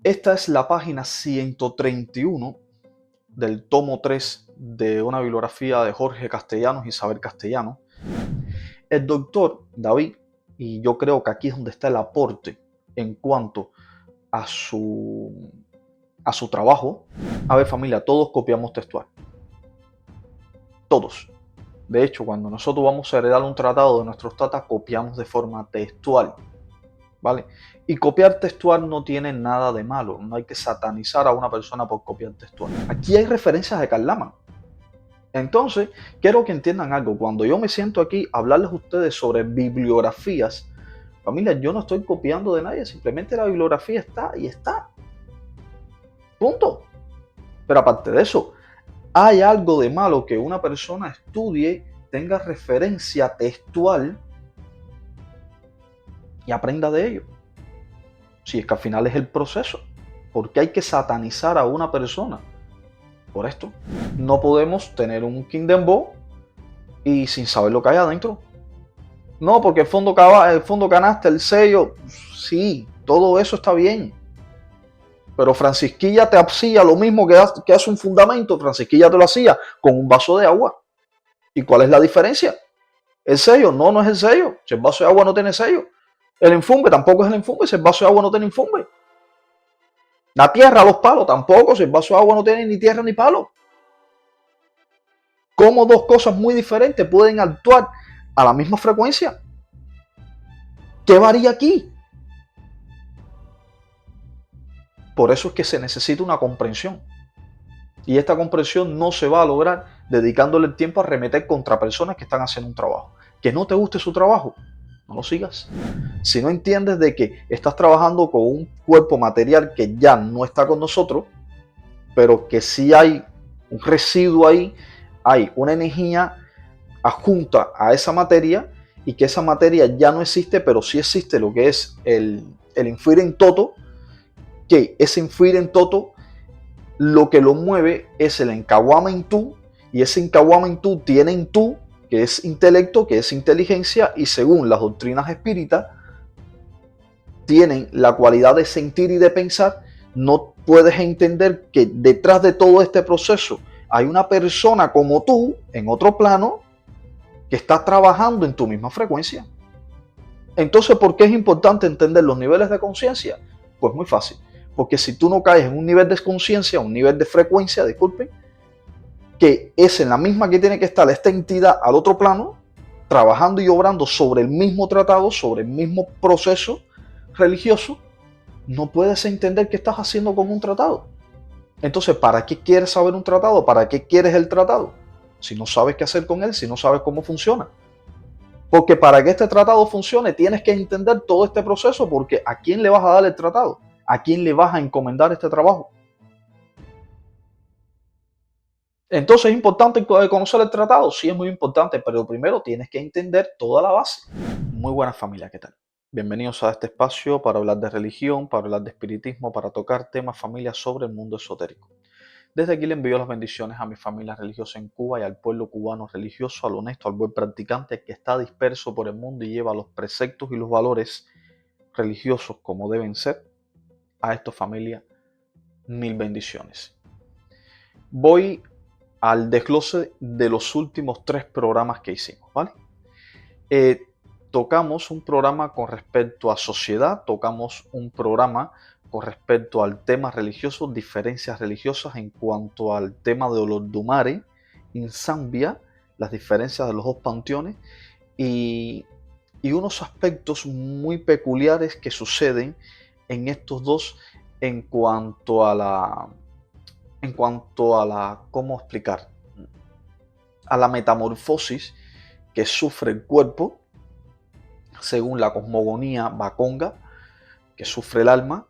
Esta es la página 131 del tomo 3 de una bibliografía de Jorge Castellanos y Isabel Castellanos. El doctor David, y yo creo que aquí es donde está el aporte en cuanto a su trabajo. A ver, familia, todos copiamos textual. Todos. De hecho, cuando nosotros vamos a heredar un tratado de nuestros tatas, copiamos de forma textual. ¿Vale? Y copiar textual no tiene nada de malo. No hay que satanizar a una persona por copiar textual. Aquí hay referencias de Karl Lammers. Entonces, quiero que entiendan algo. Cuando yo me siento aquí a hablarles a ustedes sobre bibliografías, familia, yo no estoy copiando de nadie. Simplemente la bibliografía está y está. Punto. Pero aparte de eso, ¿hay algo de malo que una persona estudie, tenga referencia textual y aprenda de ello? Si es que al final es el proceso. ¿Por qué hay que satanizar a una persona por esto? No podemos tener un Kingdom Bow y sin saber lo que hay adentro. No, porque el fondo canasta, el sello, sí, todo eso está bien. Pero Francisquilla te hacía lo mismo que hace un fundamento. Francisquilla te lo hacía con un vaso de agua. ¿Y cuál es la diferencia? ¿El sello? No, no es el sello. Si el vaso de agua no tiene sello. El enfumbe tampoco es el enfumbe. Si el vaso de agua no tiene enfumbe. La tierra, los palos, tampoco. Si el vaso de agua no tiene ni tierra ni palo. ¿Cómo dos cosas muy diferentes pueden actuar a la misma frecuencia? ¿Qué varía aquí? Por eso es que se necesita una comprensión. Y esta comprensión no se va a lograr dedicándole el tiempo a arremeter contra personas que están haciendo un trabajo. Que no te guste su trabajo, no lo sigas. Si no entiendes de que estás trabajando con un cuerpo material que ya no está con nosotros, pero que sí hay un residuo ahí, hay una energía adjunta a esa materia y que esa materia ya no existe, pero sí existe lo que es el infinite toto, que ese infinite toto lo que lo mueve es el encaguamiento, y ese encaguamiento tiene en tú, que es intelecto, que es inteligencia, y según las doctrinas espíritas, tienen la cualidad de sentir y de pensar. No puedes entender que detrás de todo este proceso hay una persona como tú, en otro plano, que está trabajando en tu misma frecuencia. Entonces, ¿por qué es importante entender los niveles de conciencia? Pues muy fácil. Porque si tú no caes en un nivel de conciencia, un nivel de frecuencia, disculpen, que es en la misma que tiene que estar esta entidad al otro plano, trabajando y obrando sobre el mismo tratado, sobre el mismo proceso religioso, no puedes entender qué estás haciendo con un tratado. Entonces, ¿para qué quieres saber un tratado? ¿Para qué quieres el tratado? Si no sabes qué hacer con él, si no sabes cómo funciona. Porque para que este tratado funcione, tienes que entender todo este proceso, porque ¿a quién le vas a dar el tratado? ¿A quién le vas a encomendar este trabajo? Entonces, ¿es importante conocer el tratado? Sí, es muy importante, pero primero tienes que entender toda la base. Muy buena familia, ¿qué tal? Bienvenidos a este espacio para hablar de religión, para hablar de espiritismo, para tocar temas, familia, sobre el mundo esotérico. Desde aquí le envío las bendiciones a mi familia religiosa en Cuba y al pueblo cubano religioso, al honesto, al buen practicante que está disperso por el mundo y lleva los preceptos y los valores religiosos como deben ser. A esta familia, mil bendiciones. Voy al desglose de los últimos 3 programas que hicimos, ¿vale? Tocamos un programa con respecto a sociedad, tocamos un programa con respecto al tema religioso, diferencias religiosas en cuanto al tema de Olodumare en Zambia, las diferencias de los dos panteones y unos aspectos muy peculiares que suceden en estos dos en cuanto a ¿cómo explicar? A la metamorfosis que sufre el cuerpo según la cosmogonía Bakonga, que sufre el alma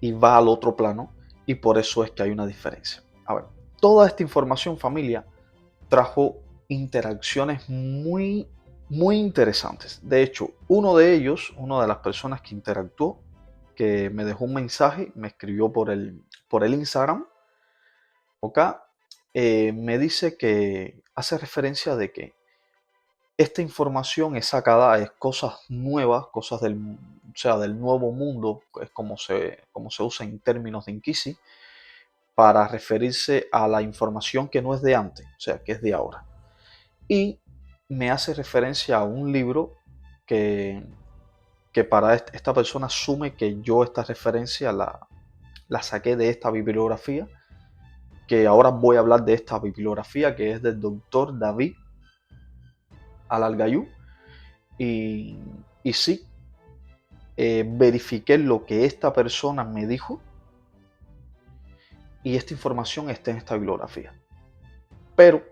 y va al otro plano, y por eso es que hay una diferencia. A ver, toda esta información, familia, trajo interacciones muy interesantes. De hecho, uno de las personas que interactuó, que me dejó un mensaje, me escribió por el Instagram, acá, me dice que hace referencia de que esta información es sacada, es cosas nuevas, cosas o sea, del nuevo mundo, es como se usa en términos de Inquisi, para referirse a la información que no es de antes, o sea, que es de ahora. Y me hace referencia a un libro que, que para esta persona asume que yo esta referencia la saqué de esta bibliografía, que ahora voy a hablar de esta bibliografía, que es del doctor David Al-Gayú. Y, y sí, verifiqué lo que esta persona me dijo y esta información está en esta bibliografía. Pero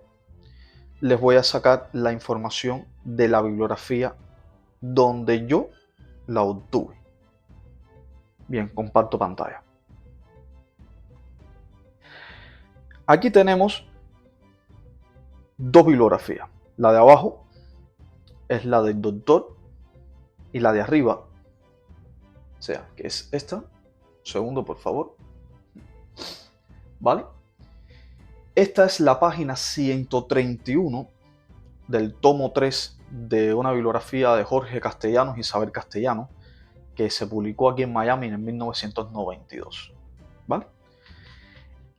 les voy a sacar la información de la bibliografía donde yo la obtuve. Bien, comparto pantalla. Aquí tenemos dos bibliografías. La de abajo es la del doctor y la de arriba, o sea, que es esta. Un segundo, por favor. ¿Vale? Esta es la página 131 del tomo 3 de una bibliografía de Jorge Castellanos y Isabel Castellanos, que se publicó aquí en Miami en 1992. ¿Vale?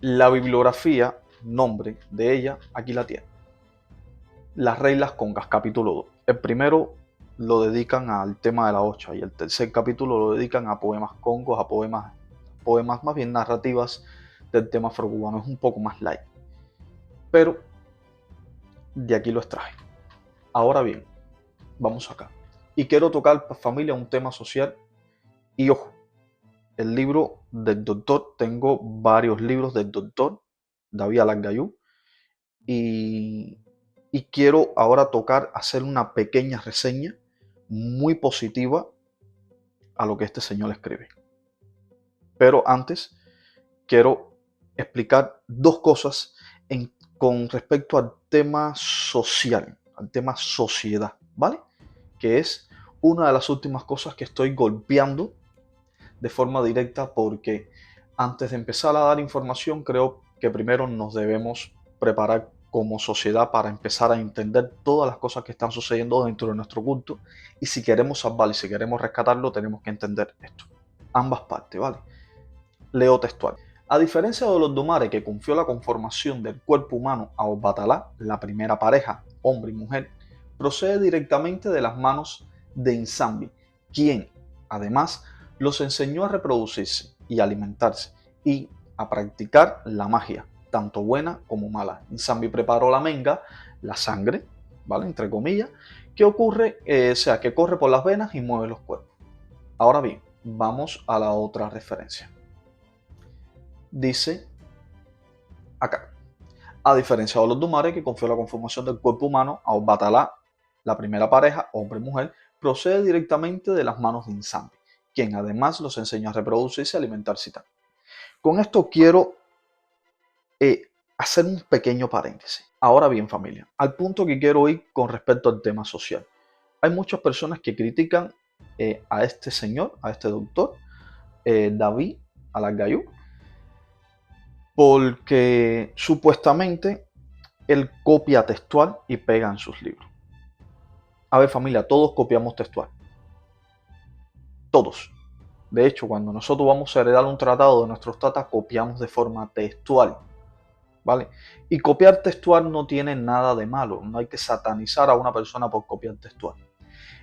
La bibliografía, nombre de ella, aquí la tiene. Las reglas congas, capítulo 2. El primero lo dedican al tema de la hocha y el tercer capítulo lo dedican a poemas congos, a poemas más bien narrativas del tema afrocubano. Es un poco más light. Pero de aquí lo extraje. Ahora bien, vamos acá. Y quiero tocar, familia, un tema social. Y ojo, el libro del doctor, tengo varios libros del doctor David Al-Gayú. Y quiero ahora hacer una pequeña reseña muy positiva a lo que este señor escribe. Pero antes, quiero explicar dos cosas con respecto al tema social, al tema sociedad, ¿vale? Que es una de las últimas cosas que estoy golpeando de forma directa, porque antes de empezar a dar información, creo que primero nos debemos preparar como sociedad para empezar a entender todas las cosas que están sucediendo dentro de nuestro culto, y si queremos salvarlo y si queremos rescatarlo, tenemos que entender esto. Ambas partes, ¿vale? Leo textual. A diferencia de los Domare, que confió la conformación del cuerpo humano a Obatalá, la primera pareja, hombre y mujer, procede directamente de las manos de Nsambi, quien, además, los enseñó a reproducirse y alimentarse y a practicar la magia, tanto buena como mala. Nsambi preparó la menga, la sangre, ¿vale? Entre comillas, que ocurre, que corre por las venas y mueve los cuerpos. Ahora bien, vamos a la otra referencia. Dice acá, a diferencia de los Dumare, que confió la conformación del cuerpo humano a Obatalá, la primera pareja, hombre y mujer, procede directamente de las manos de Nsambi, quien además los enseña a reproducirse y alimentarse y tal. Con esto quiero hacer un pequeño paréntesis. Ahora bien, familia, al punto que quiero ir con respecto al tema social. Hay muchas personas que critican a este señor, a este doctor, David Al-Gayú, porque supuestamente él copia textual y pega en sus libros. A ver, familia, todos copiamos textual. Todos. De hecho, cuando nosotros vamos a heredar un tratado de nuestros tatas, copiamos de forma textual. ¿Vale? Y copiar textual no tiene nada de malo. No hay que satanizar a una persona por copiar textual.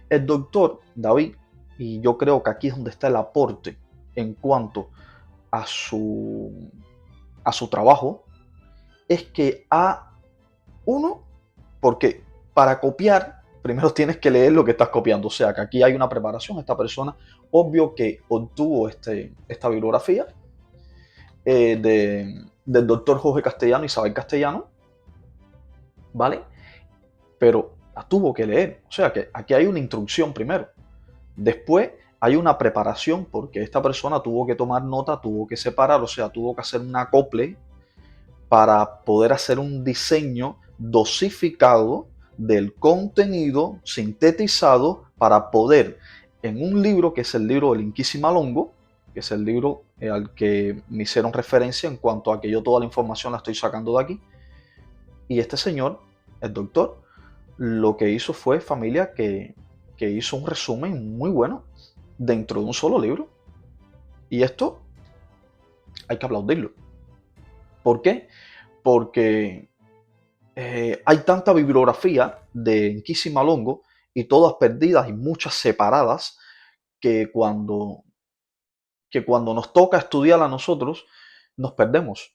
El doctor David, y yo creo que aquí es donde está el aporte en cuanto a su trabajo, es que porque para copiar primero tienes que leer lo que estás copiando, o sea que aquí hay una preparación. Esta persona, obvio que obtuvo esta bibliografía del doctor Jorge Castellano y Isabel Castellano, ¿vale? Pero la tuvo que leer, o sea que aquí hay una instrucción primero. Después hay una preparación, porque esta persona tuvo que tomar nota, tuvo que separar, o sea, tuvo que hacer un acople para poder hacer un diseño dosificado del contenido sintetizado para poder, en un libro que es el libro del Inquisi Malongo, que es el libro al que me hicieron referencia en cuanto a que yo toda la información la estoy sacando de aquí. Y este señor, el doctor, lo que hizo fue, familia, que hizo un resumen muy bueno. dentro de un solo libro. Y esto hay que aplaudirlo. ¿Por qué? Porque hay tanta bibliografía de Nkisi Malongo y todas perdidas y muchas separadas que cuando nos toca estudiar a nosotros, nos perdemos.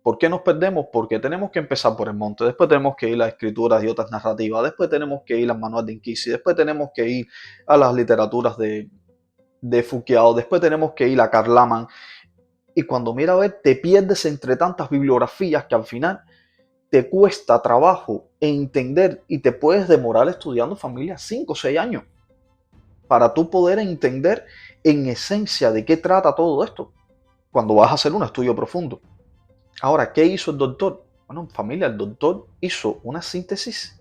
¿Por qué nos perdemos? Porque tenemos que empezar por el monte, después tenemos que ir a las escrituras y otras narrativas, después tenemos que ir al manual de Nkisi, después tenemos que ir a las literaturas de Foucault, después tenemos que ir a Karl Laman. Y cuando mira a ver, te pierdes entre tantas bibliografías que al final te cuesta trabajo entender y te puedes demorar estudiando familia 5 o 6 años para tú poder entender en esencia de qué trata todo esto cuando vas a hacer un estudio profundo. Ahora, ¿qué hizo el doctor? Bueno, familia, el doctor hizo una síntesis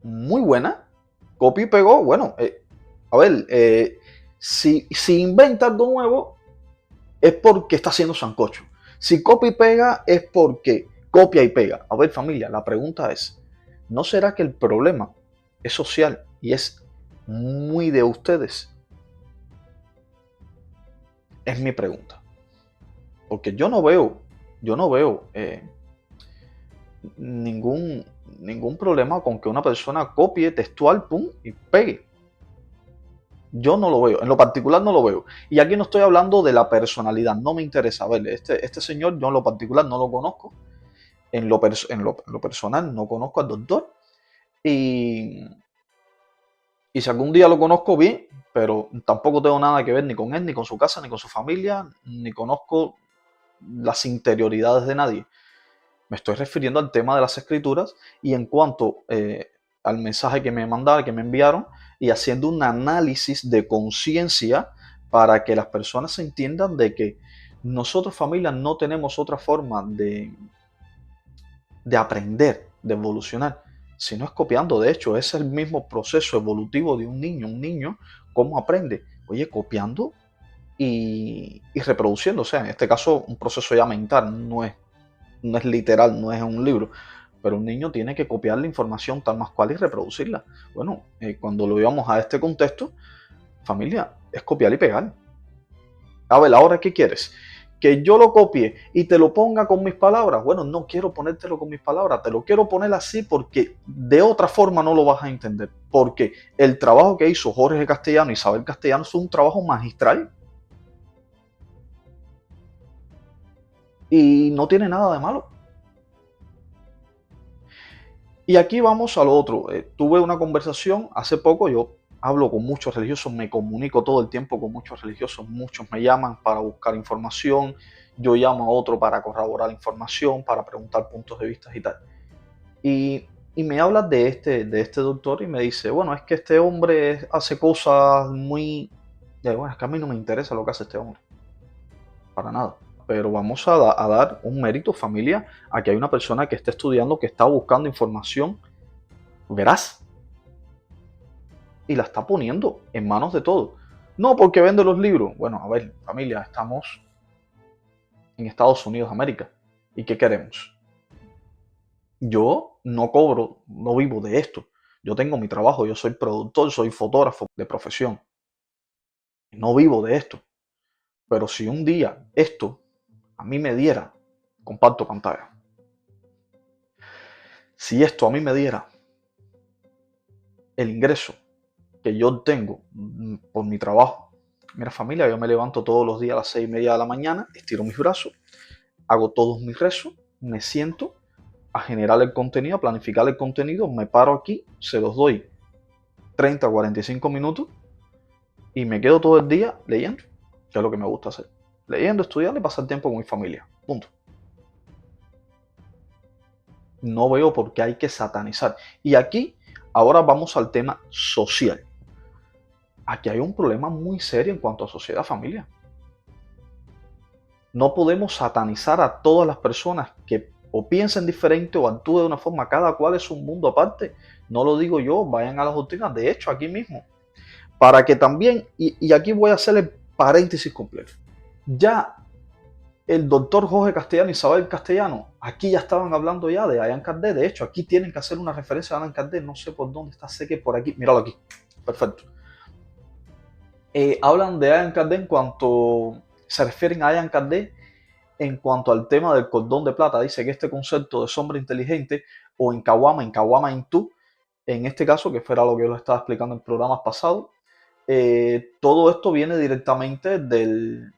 muy buena, copia y pegó. Bueno, a ver, si inventa algo nuevo es porque está haciendo sancocho. Si copia y pega es porque copia y pega. A ver, familia, la pregunta es, ¿no será que el problema es social y es muy de ustedes? Es mi pregunta. Porque yo no veo ningún problema con que una persona copie textual, pum, y pegue. Yo no lo veo, en lo particular no lo veo. Y aquí no estoy hablando de la personalidad, no me interesa. A ver, este señor yo en lo particular no lo conozco, en lo personal no conozco al doctor. Y, y si algún día lo conozco bien, pero tampoco tengo nada que ver ni con él, ni con su casa, ni con su familia, ni conozco las interioridades de nadie. Me estoy refiriendo al tema de las escrituras y en cuanto al mensaje que me mandaron, que me enviaron, y haciendo un análisis de conciencia para que las personas entiendan de que nosotros, familia, no tenemos otra forma de aprender, de evolucionar, sino es copiando. De hecho, es el mismo proceso evolutivo de un niño. Un niño, ¿cómo aprende? Oye, copiando y reproduciendo. O sea, en este caso, un proceso ya mental, no es literal, no es un libro, pero un niño tiene que copiar la información tal más cual y reproducirla. Bueno, cuando lo llevamos a este contexto, familia, es copiar y pegar. A ver, ahora, ¿qué quieres? Que yo lo copie y te lo ponga con mis palabras. Bueno, no quiero ponértelo con mis palabras, te lo quiero poner así porque de otra forma no lo vas a entender. Porque el trabajo que hizo Jorge Castellano y Isabel Castellano es un trabajo magistral y no tiene nada de malo. Y aquí vamos a lo otro. Tuve una conversación hace poco, yo hablo con muchos religiosos, me comunico todo el tiempo con muchos religiosos, muchos me llaman para buscar información, yo llamo a otro para corroborar información, para preguntar puntos de vista y tal. Y, y me habla de este doctor y me dice, bueno, es que este hombre hace cosas muy... Bueno, es que a mí no me interesa lo que hace este hombre, para nada. Pero vamos a dar un mérito, familia, a que hay una persona que está estudiando, que está buscando información veraz y la está poniendo en manos de todos. No porque vende los libros. Bueno, a ver, familia, estamos en Estados Unidos de América. ¿Y qué queremos? Yo no cobro, no vivo de esto. Yo tengo mi trabajo, yo soy productor, soy fotógrafo de profesión. No vivo de esto. Pero si un día esto a mí me diera, comparto pantalla, si esto a mí me diera el ingreso que yo tengo por mi trabajo, mira familia, yo me levanto todos los días a las 6:30 de la mañana, estiro mis brazos, hago todos mis rezos, me siento a generar el contenido, a planificar el contenido, me paro aquí, se los doy 30 o 45 minutos y me quedo todo el día leyendo, que es lo que me gusta hacer. Leyendo, estudiando y pasar tiempo con mi familia. Punto. No veo por qué hay que satanizar. Y aquí, ahora vamos al tema social. Aquí hay un problema muy serio en cuanto a sociedad, familia. No podemos satanizar a todas las personas que o piensen diferente o actúen de una forma. Cada cual es un mundo aparte. No lo digo yo, vayan a las doctrinas. De hecho, aquí mismo. Para que también, y aquí voy a hacer el paréntesis completo. Ya el doctor Jorge Castellano y Isabel Castellano, aquí ya estaban hablando ya de Allan Kardec. De hecho, aquí tienen que hacer una referencia a Allan Kardec. No sé por dónde está, sé que por aquí. Míralo aquí. Perfecto. Hablan de Allan Kardec se refieren a Allan Kardec en cuanto al tema del cordón de plata. Dice que este concepto de sombra inteligente o en Kawama Intu, en este caso, que fuera lo que yo lo estaba explicando en programas pasados, todo esto viene directamente del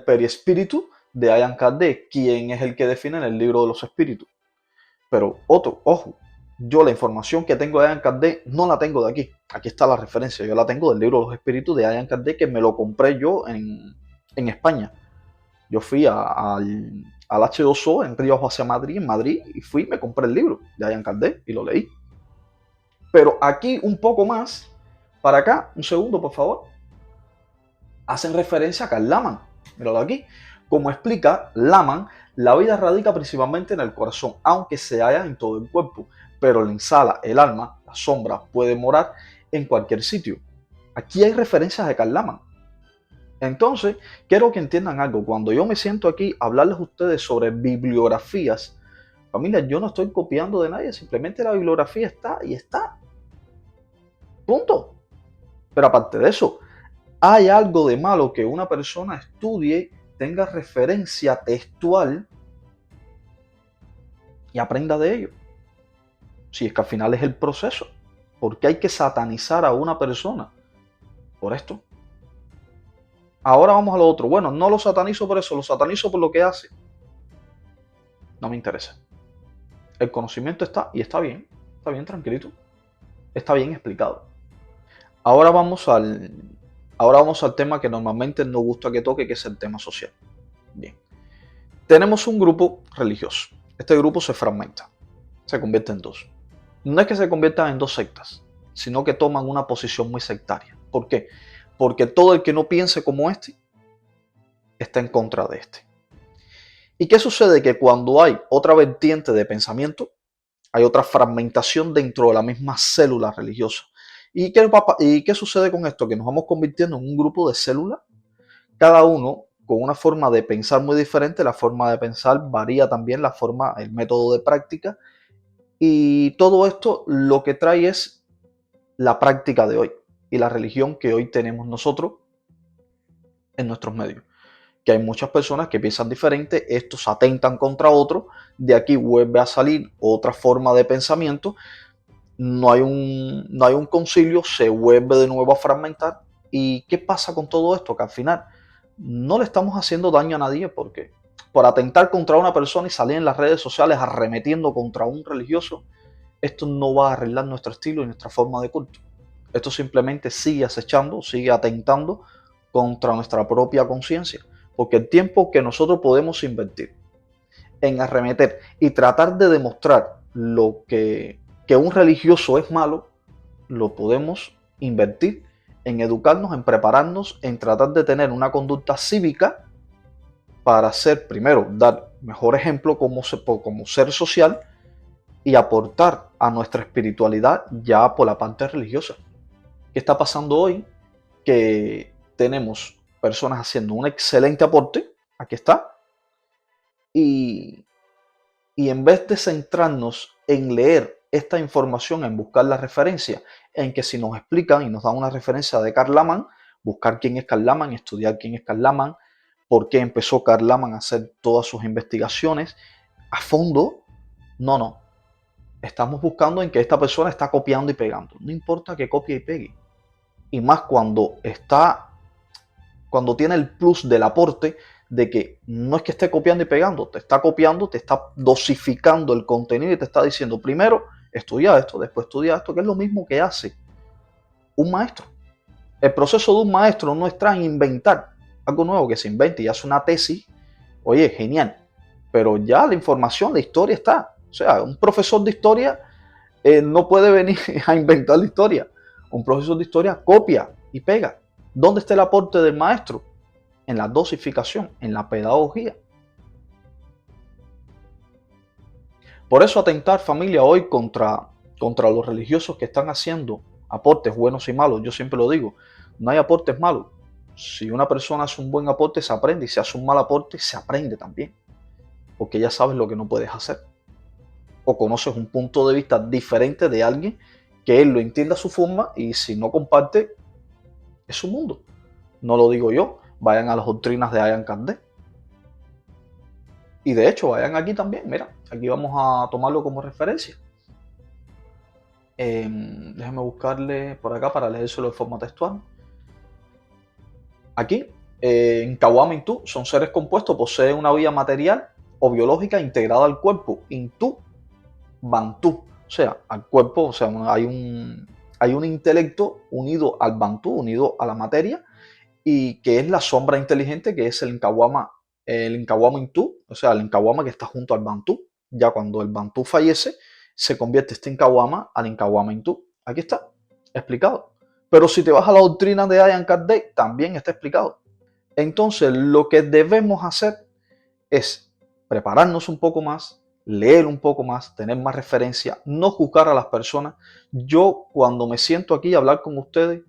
perispíritu de Allan Kardec, quien es el que define en el libro de los espíritus. Pero ojo, yo la información que tengo de Allan Kardec no la tengo de aquí. Aquí está la referencia. Yo la tengo del libro de los espíritus de Allan Kardec, que me lo compré yo en España. Yo fui al H2O en Río hacia Madrid, en Madrid, y fui y me compré el libro de Allan Kardec y lo leí. Pero aquí un poco más, para acá, un segundo por favor, hacen referencia a Karl Laman. Míralo aquí. Como explica Laman, la vida radica principalmente en el corazón, aunque se halla en todo el cuerpo, pero la insala, el alma, la sombra, puede morar en cualquier sitio. Aquí hay referencias de Karl Laman. Entonces, quiero que entiendan algo. Cuando yo me siento aquí a hablarles a ustedes sobre bibliografías, familia, yo no estoy copiando de nadie, simplemente la bibliografía está y está. Punto. Pero aparte de eso, ¿hay algo de malo que una persona estudie, tenga referencia textual y aprenda de ello? Si es que al final es el proceso. ¿Por qué hay que satanizar a una persona por esto? Ahora vamos a lo otro. Bueno, no lo satanizo por eso, lo satanizo por lo que hace. No me interesa. El conocimiento está y está bien tranquilito. Está bien explicado. Ahora vamos al tema que normalmente nos gusta que toque, que es el tema social. Bien. Tenemos un grupo religioso. Este grupo se fragmenta, se convierte en dos. No es que se conviertan en dos sectas, sino que toman una posición muy sectaria. ¿Por qué? Porque todo el que no piense como este está en contra de este. ¿Y qué sucede? Que cuando hay otra vertiente de pensamiento, hay otra fragmentación dentro de la misma célula religiosa. ¿Y qué sucede con esto? Que nos vamos convirtiendo en un grupo de células, cada uno con una forma de pensar muy diferente. La forma de pensar varía también, el método de práctica. Y todo esto lo que trae es la práctica de hoy y la religión que hoy tenemos nosotros en nuestros medios. Que hay muchas personas que piensan diferente, estos atentan contra otros, de aquí vuelve a salir otra forma de pensamiento, no hay un concilio, se vuelve de nuevo a fragmentar. ¿Y qué pasa con todo esto? Que al final no le estamos haciendo daño a nadie, porque por atentar contra una persona y salir en las redes sociales arremetiendo contra un religioso, esto no va a arreglar nuestro estilo y nuestra forma de culto. Esto simplemente sigue acechando, sigue atentando contra nuestra propia conciencia, porque el tiempo que nosotros podemos invertir en arremeter y tratar de demostrar que un religioso es malo, lo podemos invertir en educarnos, en prepararnos, en tratar de tener una conducta cívica para ser, primero, dar mejor ejemplo como ser social y aportar a nuestra espiritualidad ya por la parte religiosa. ¿Qué está pasando hoy? Que tenemos personas haciendo un excelente aporte, aquí está, y en vez de centrarnos en leer esta información, en buscar la referencia, en que si nos explican y nos dan una referencia de Karl Laman, buscar quién es Karl Laman, estudiar quién es Karl Laman, por qué empezó Karl Laman a hacer todas sus investigaciones a fondo. No. Estamos buscando en que esta persona está copiando y pegando. No importa que copie y pegue. Y más cuando tiene el plus del aporte de que no es que esté copiando y pegando, te está copiando, te está dosificando el contenido y te está diciendo primero estudia esto, después estudia esto, que es lo mismo que hace un maestro. El proceso de un maestro no está en inventar algo nuevo, que se invente y hace una tesis. Oye, genial, pero ya la información, la historia está. O sea, un profesor de historia no puede venir a inventar la historia. Un profesor de historia copia y pega. ¿Dónde está el aporte del maestro? En la dosificación, en la pedagogía. Por eso atentar, familia, hoy contra los religiosos que están haciendo aportes buenos y malos. Yo siempre lo digo, no hay aportes malos. Si una persona hace un buen aporte, se aprende, y si hace un mal aporte, se aprende también, porque ya sabes lo que no puedes hacer, o conoces un punto de vista diferente de alguien que él lo entienda a su forma, y si no comparte, Es su mundo. No lo digo yo. Vayan a las doctrinas de Allan Kardec. Y de hecho, vayan aquí también. Mira, aquí vamos a tomarlo como referencia. Déjenme buscarle por acá para leérselo de forma textual. Aquí, en Kawama Intu, son seres compuestos, poseen una vida material o biológica integrada al cuerpo. Intu, Bantú. O sea, al cuerpo, o sea, hay un intelecto unido al Bantú, unido a la materia, y que es la sombra inteligente, que es el Nkawama Intu, o sea, el Nkawama que está junto al Bantú. Ya cuando el Bantú fallece, se convierte este Nkawama al Nkawama Intu. Aquí está, explicado. Pero si te vas a la doctrina de Allan Kardec, también está explicado. Entonces, lo que debemos hacer es prepararnos un poco más, leer un poco más, tener más referencia, no juzgar a las personas. Yo, cuando me siento aquí a hablar con ustedes,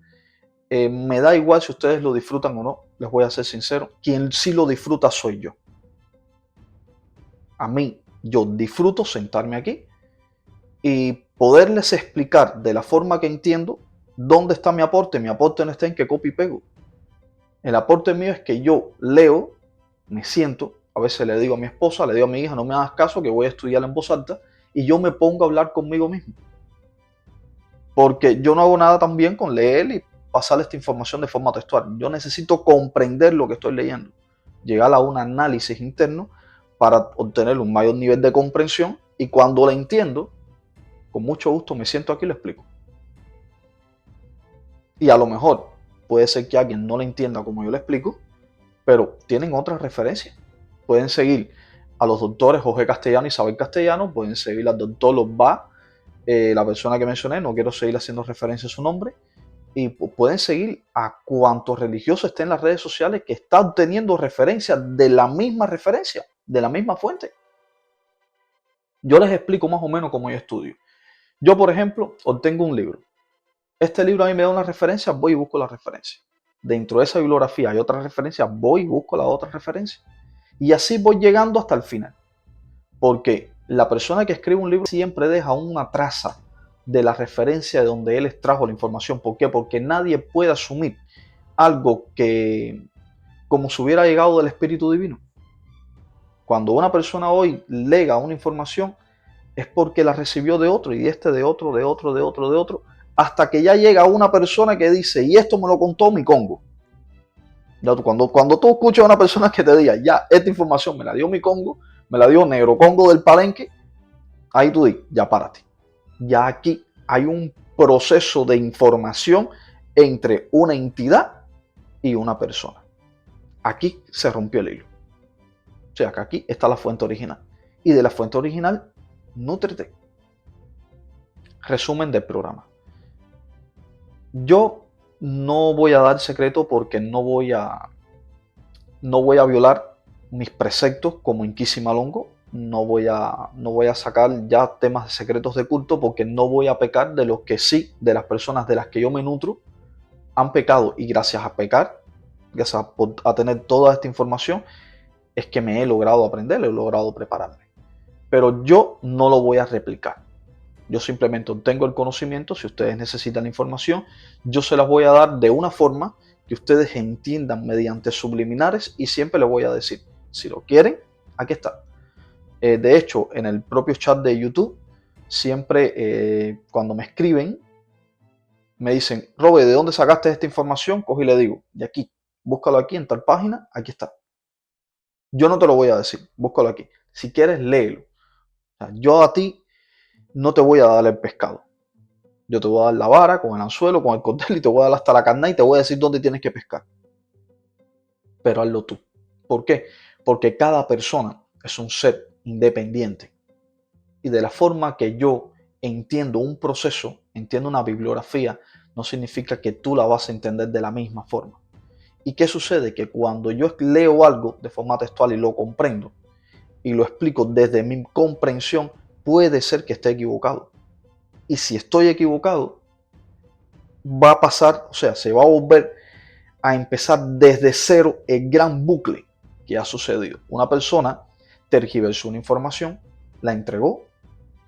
me da igual si ustedes lo disfrutan o no, les voy a ser sincero. Quien sí lo disfruta soy yo. A mí, yo disfruto sentarme aquí y poderles explicar de la forma que entiendo dónde está mi aporte. Mi aporte no está en que copio y pego. El aporte mío es que yo leo, me siento, a veces le digo a mi esposa, le digo a mi hija, no me hagas caso que voy a estudiar en voz alta, y yo me pongo a hablar conmigo mismo. Porque yo no hago nada también con leer y pasar esta información de forma textual. Yo necesito comprender lo que estoy leyendo, llegar a un análisis interno para obtener un mayor nivel de comprensión, y cuando la entiendo, con mucho gusto me siento aquí y lo explico. Y a lo mejor puede ser que alguien no lo entienda como yo lo explico, pero tienen otras referencias. Pueden seguir a los doctores Jorge Castellano y Isabel Castellano, pueden seguir al doctor Lobá, la persona que mencioné, no quiero seguir haciendo referencia a su nombre, y pueden seguir a cuantos religiosos estén en las redes sociales que están obteniendo referencias de la misma fuente. Yo les explico más o menos cómo yo estudio. Yo, por ejemplo, obtengo un libro. Este libro a mí me da una referencia, voy y busco la referencia. Dentro de esa bibliografía hay otra referencia, voy y busco la otra referencia. Y así voy llegando hasta el final. Porque la persona que escribe un libro siempre deja una traza de la referencia de donde él extrajo la información. ¿Por qué? Porque nadie puede asumir algo que como si hubiera llegado del Espíritu Divino. Cuando una persona hoy lega una información es porque la recibió de otro y de otro, hasta que ya llega una persona que dice, y esto me lo contó mi Congo. Ya cuando tú escuchas a una persona que te diga, ya, esta información me la dio mi Congo, me la dio Negro Congo del Palenque, ahí tú dices, ya párate. Ya aquí hay un proceso de información entre una entidad y una persona. Aquí se rompió el hilo. O sea, que aquí está la fuente original. Y de la fuente original, nútrete. Resumen del programa. Yo no voy a dar secreto porque no voy a violar mis preceptos como Inquisi Malongo. No voy a sacar ya temas de secretos de culto porque no voy a pecar de los que sí, de las personas de las que yo me nutro, han pecado. Y gracias a pecar, gracias a tener toda esta información, es que me he logrado aprender, he logrado prepararme. Pero yo no lo voy a replicar. Yo simplemente obtengo el conocimiento. Si ustedes necesitan la información, yo se las voy a dar de una forma que ustedes entiendan mediante subliminares, y siempre les voy a decir, si lo quieren, aquí está. De hecho, en el propio chat de YouTube, siempre cuando me escriben, me dicen, Robert, ¿de dónde sacaste esta información? Cojo y le digo, de aquí, búscalo aquí en tal página, aquí está. Yo no te lo voy a decir, búscalo aquí. Si quieres, léelo. O sea, yo a ti no te voy a dar el pescado. Yo te voy a dar la vara con el anzuelo, con el cordel, y te voy a dar hasta la carne y te voy a decir dónde tienes que pescar. Pero hazlo tú. ¿Por qué? Porque cada persona es un ser independiente. Y de la forma que yo entiendo un proceso, entiendo una bibliografía, no significa que tú la vas a entender de la misma forma. ¿Y qué sucede? Que cuando yo leo algo de forma textual y lo comprendo y lo explico desde mi comprensión, puede ser que esté equivocado. Y si estoy equivocado, va a pasar, o sea, se va a volver a empezar desde cero el gran bucle que ha sucedido. Una persona tergiversó una información, la entregó,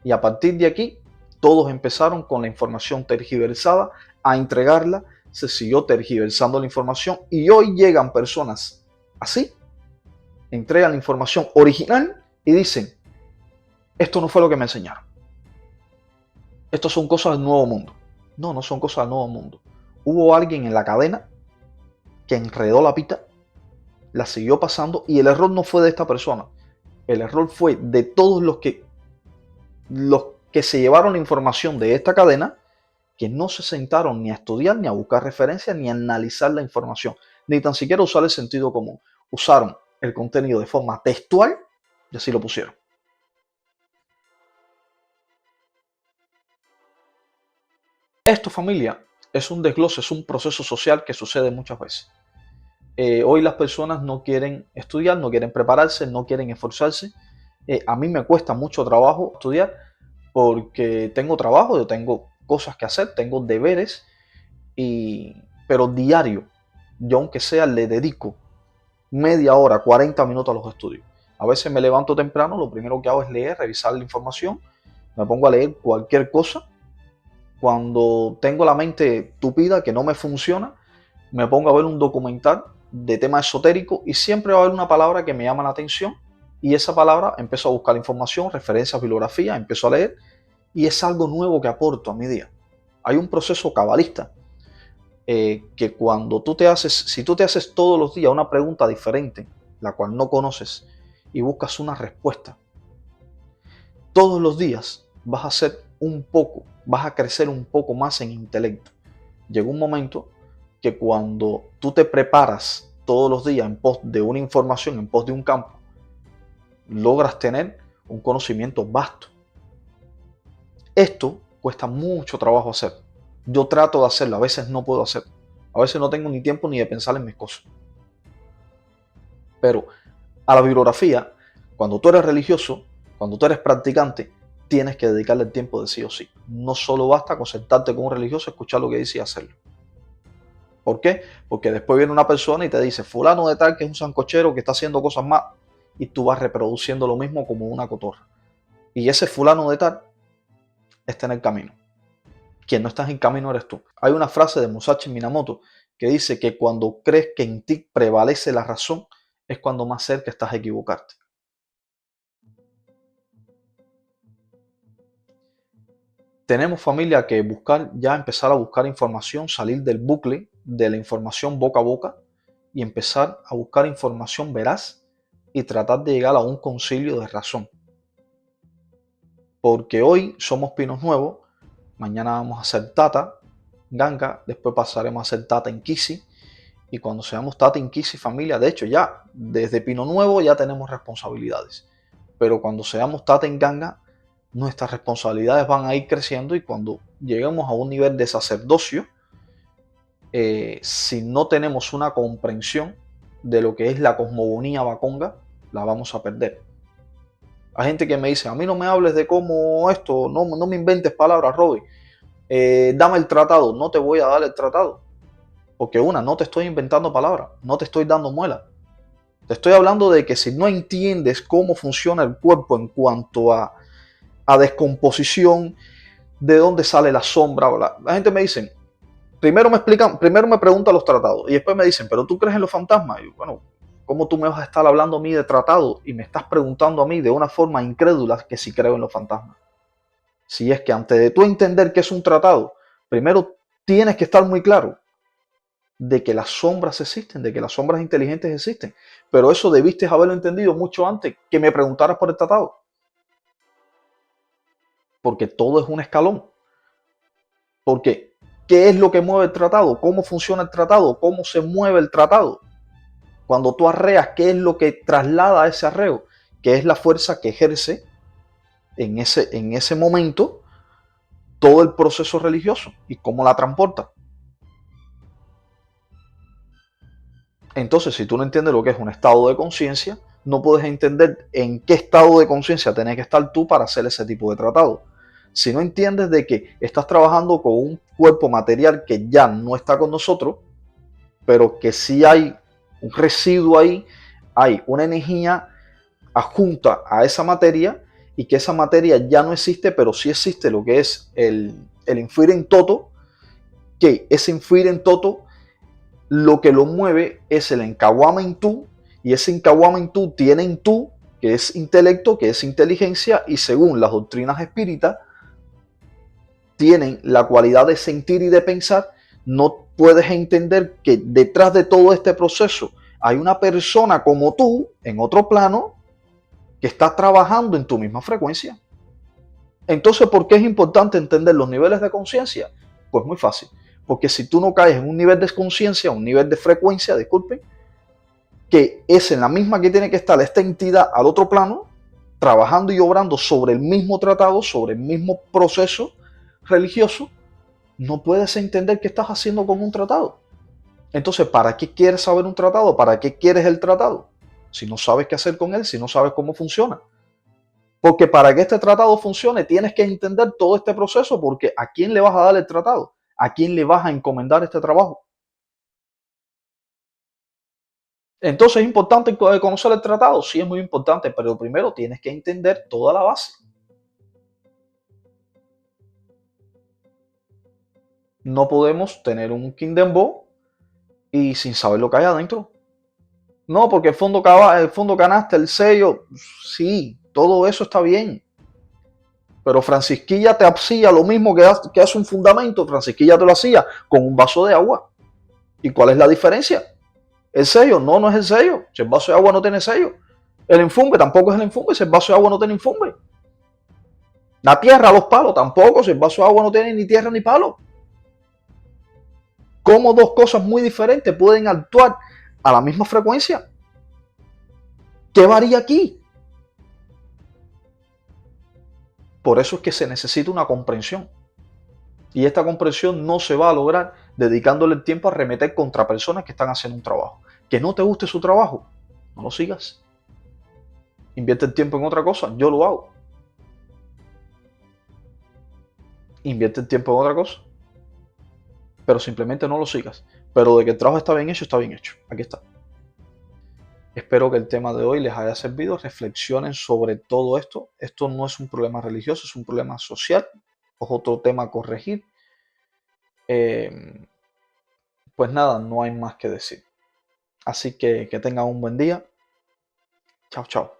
y a partir de aquí todos empezaron con la información tergiversada a entregarla se siguió tergiversando la información y hoy llegan personas así, entregan la información original y dicen, esto no fue lo que me enseñaron. Esto son cosas del nuevo mundo. No, no son cosas del nuevo mundo. Hubo alguien en la cadena que enredó la pita, la siguió pasando y el error no fue de esta persona. El error fue de todos los que se llevaron la información de esta cadena, que no se sentaron ni a estudiar, ni a buscar referencias, ni a analizar la información, ni tan siquiera usar el sentido común. Usaron el contenido de forma textual y así lo pusieron. Esto, familia, es un desglose, es un proceso social que sucede muchas veces. Hoy las personas no quieren estudiar, no quieren prepararse, no quieren esforzarse. A mí me cuesta mucho trabajo estudiar porque tengo trabajo, yo tengo cosas que hacer, tengo deberes, pero diario, yo aunque sea le dedico media hora, 40 minutos a los estudios. A veces me levanto temprano, lo primero que hago es leer, revisar la información, me pongo a leer cualquier cosa. Cuando tengo la mente tupida, que no me funciona, me pongo a ver un documental de tema esotérico y siempre va a haber una palabra que me llama la atención y esa palabra empiezo a buscar información, referencias, bibliografía, empiezo a leer y es algo nuevo que aporto a mi día. Hay un proceso cabalista que cuando si tú te haces todos los días una pregunta diferente, la cual no conoces, y buscas una respuesta, todos los días vas a ser vas a crecer un poco más en intelecto. Llega un momento que cuando tú te preparas todos los días en pos de una información, en pos de un campo, logras tener un conocimiento vasto. Esto cuesta mucho trabajo hacer. Yo trato de hacerlo, a veces no puedo hacer. A veces no tengo ni tiempo ni de pensar en mis cosas. Pero a la bibliografía, cuando tú eres religioso, cuando tú eres practicante, tienes que dedicarle el tiempo de sí o sí. No solo basta con sentarte con un religioso, escuchar lo que dice y hacerlo. ¿Por qué? Porque después viene una persona y te dice, fulano de tal que es un sancochero que está haciendo cosas más, y tú vas reproduciendo lo mismo como una cotorra. Y ese fulano de tal está en el camino. Quien no está en el camino eres tú. Hay una frase de Musashi Minamoto que dice que cuando crees que en ti prevalece la razón, es cuando más cerca estás de equivocarte. Tenemos, familia, que empezar a buscar información, salir del bucle de la información boca a boca y empezar a buscar información veraz y tratar de llegar a un concilio de razón. Porque hoy somos pinos nuevos, mañana vamos a ser tata, ganga, después pasaremos a ser tata Inkisi, y cuando seamos tata Inkisi, familia, de hecho ya desde pino nuevo ya tenemos responsabilidades, pero cuando seamos tata en ganga, nuestras responsabilidades van a ir creciendo y cuando lleguemos a un nivel de sacerdocio, si no tenemos una comprensión de lo que es la cosmogonía baconga, la vamos a perder. Hay gente que me dice, a mí no me hables de cómo esto, no me inventes palabras, Robbie. Dame el tratado. No te voy a dar el tratado. Porque no te estoy inventando palabras, no te estoy dando muela. Te estoy hablando de que si no entiendes cómo funciona el cuerpo en cuanto a descomposición, de dónde sale la sombra, la gente me dice, primero me preguntan los tratados y después me dicen, pero tú crees en los fantasmas. Y yo, bueno, ¿cómo tú me vas a estar hablando a mí de tratado y me estás preguntando a mí de una forma incrédula que si creo en los fantasmas? Si es que antes de tú entender qué es un tratado, primero tienes que estar muy claro de que las sombras existen, de que las sombras inteligentes existen. Pero eso debiste haberlo entendido mucho antes que me preguntaras por el tratado. Porque todo es un escalón. Porque, ¿qué es lo que mueve el tratado? ¿Cómo funciona el tratado? ¿Cómo se mueve el tratado? Cuando tú arreas, ¿qué es lo que traslada a ese arreo? ¿Qué es la fuerza que ejerce en ese momento todo el proceso religioso? ¿Y cómo la transporta? Entonces, si tú no entiendes lo que es un estado de conciencia, no puedes entender en qué estado de conciencia tenés que estar tú para hacer ese tipo de tratado. Si no entiendes de que estás trabajando con un cuerpo material que ya no está con nosotros, pero que sí hay un residuo ahí, hay una energía adjunta a esa materia y que esa materia ya no existe, pero sí existe lo que es el infinito toto, que ese influir todo lo que lo mueve es el encaguamiento, y ese encaguamiento tiene en tú, que es intelecto, que es inteligencia, y según las doctrinas espíritas, tienen la cualidad de sentir y de pensar. No puedes entender que detrás de todo este proceso hay una persona como tú, en otro plano, que está trabajando en tu misma frecuencia. Entonces, ¿por qué es importante entender los niveles de conciencia? Pues muy fácil. Porque si tú no caes en un nivel de conciencia, un nivel de frecuencia, disculpen, que es en la misma que tiene que estar esta entidad al otro plano, trabajando y obrando sobre el mismo tratado, sobre el mismo proceso religioso, no puedes entender qué estás haciendo con un tratado. Entonces, ¿para qué quieres saber un tratado? ¿Para qué quieres el tratado? Si no sabes qué hacer con él, si no sabes cómo funciona. Porque para que este tratado funcione, tienes que entender todo este proceso, porque ¿a quién le vas a dar el tratado? ¿A quién le vas a encomendar este trabajo? Entonces, ¿es importante conocer el tratado? Sí, es muy importante, pero primero tienes que entender toda la base. No podemos tener un Kingdom Ball y sin saber lo que hay adentro. No, porque el fondo canasta, el sello, sí, todo eso está bien. Pero Francisquilla te hacía lo mismo que hace un fundamento. Francisquilla te lo hacía con un vaso de agua. ¿Y cuál es la diferencia? ¿El sello? No, no es el sello. Si el vaso de agua no tiene sello. El enfumbe tampoco es el enfumbe si el vaso de agua no tiene enfumbe. La tierra, los palos tampoco si el vaso de agua no tiene ni tierra ni palo. ¿Cómo dos cosas muy diferentes pueden actuar a la misma frecuencia? ¿Qué varía aquí? Por eso es que se necesita una comprensión. Y esta comprensión no se va a lograr dedicándole el tiempo a arremeter contra personas que están haciendo un trabajo. Que no te guste su trabajo, no lo sigas. Invierte el tiempo en otra cosa, yo lo hago. Invierte el tiempo en otra cosa, pero simplemente no lo sigas. Pero de que el trabajo está bien hecho, está bien hecho. Aquí está. Espero que el tema de hoy les haya servido. Reflexionen sobre todo esto. Esto no es un problema religioso, es un problema social. Es otro tema a corregir. Pues nada, no hay más que decir. Así que tengan un buen día. Chao, chao.